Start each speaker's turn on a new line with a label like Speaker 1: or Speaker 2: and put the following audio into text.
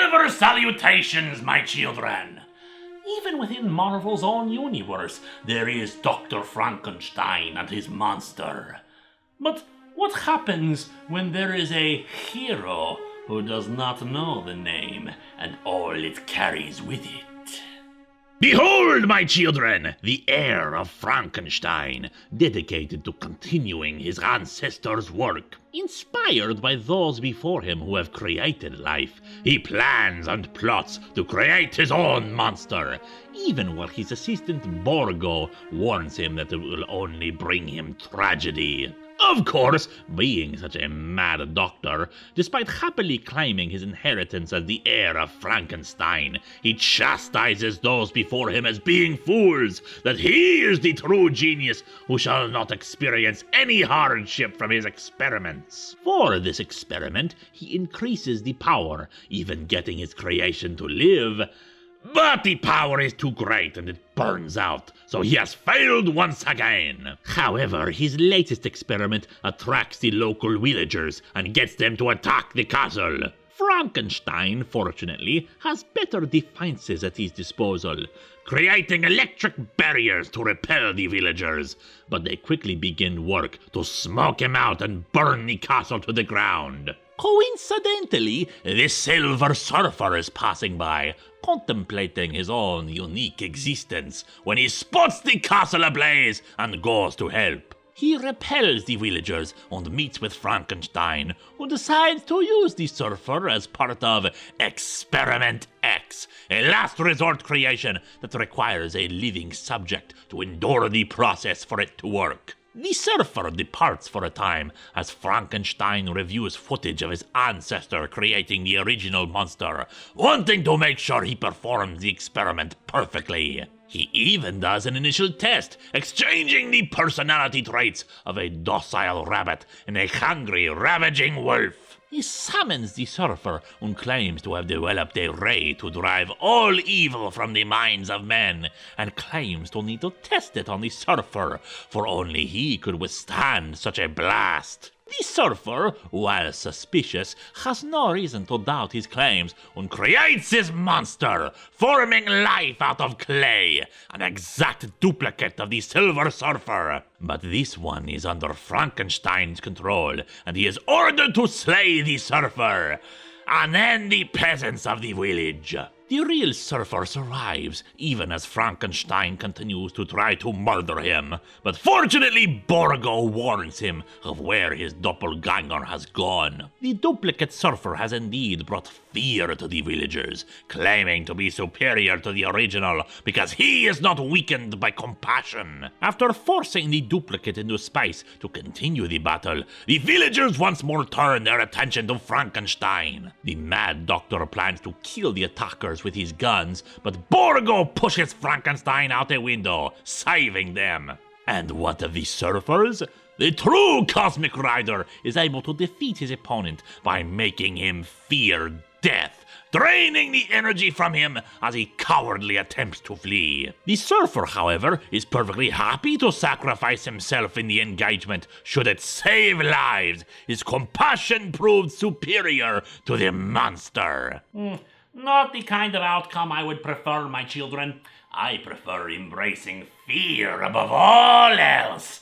Speaker 1: Silver salutations, my children! Even within Marvel's own universe, there is Dr. Frankenstein and his monster. But what happens when there is a hero who does not know the name and all it carries with it?
Speaker 2: Behold, my children, the heir of Frankenstein, dedicated to continuing his ancestors' work. Inspired by those before him who have created life, he plans and plots to create his own monster, even while his assistant Borgo warns him that it will only bring him tragedy. Of course, being such a mad doctor, despite happily claiming his inheritance as the heir of Frankenstein, he chastises those before him as being fools, that he is the true genius who shall not experience any hardship from his experiments. For this experiment, he increases the power, even getting his creation to live. But the power is too great and it burns out, so he has failed once again. However, his latest experiment attracts the local villagers and gets them to attack the castle. Frankenstein, fortunately, has better defenses at his disposal, creating electric barriers to repel the villagers, but they quickly begin work to smoke him out and burn the castle to the ground. Coincidentally, the Silver Surfer is passing by, contemplating his own unique existence, when he spots the castle ablaze and goes to help. He repels the villagers and meets with Frankenstein, who decides to use the Surfer as part of Experiment X, a last resort creation that requires a living subject to endure the process for it to work. The Surfer departs for a time as Frankenstein reviews footage of his ancestor creating the original monster, wanting to make sure he performs the experiment perfectly. He even does an initial test, exchanging the personality traits of a docile rabbit and a hungry, ravaging wolf. He summons the Surfer and claims to have developed a ray to drive all evil from the minds of men, and claims to need to test it on the Surfer, for only he could withstand such a blast. The Surfer, while suspicious, has no reason to doubt his claims and creates his monster, forming life out of clay, an exact duplicate of the Silver Surfer. But this one is under Frankenstein's control, and he is ordered to slay the Surfer, and then the peasants of the village. The real Surfer survives, even as Frankenstein continues to try to murder him, but fortunately Borgo warns him of where his doppelganger has gone. The duplicate Surfer has indeed brought fear to the villagers, claiming to be superior to the original because he is not weakened by compassion. After forcing the duplicate into space to continue the battle, the villagers once more turn their attention to Frankenstein. The mad doctor plans to kill the attackers with his guns, but Borgo pushes Frankenstein out a window, saving them. And what of the Surfers? The true Cosmic Rider is able to defeat his opponent by making him fear death, draining the energy from him as he cowardly attempts to flee. The Surfer, however, is perfectly happy to sacrifice himself in the engagement should it save lives. His compassion proved superior to the monster.
Speaker 1: Not the kind of outcome I would prefer, my children. I prefer embracing fear above all else.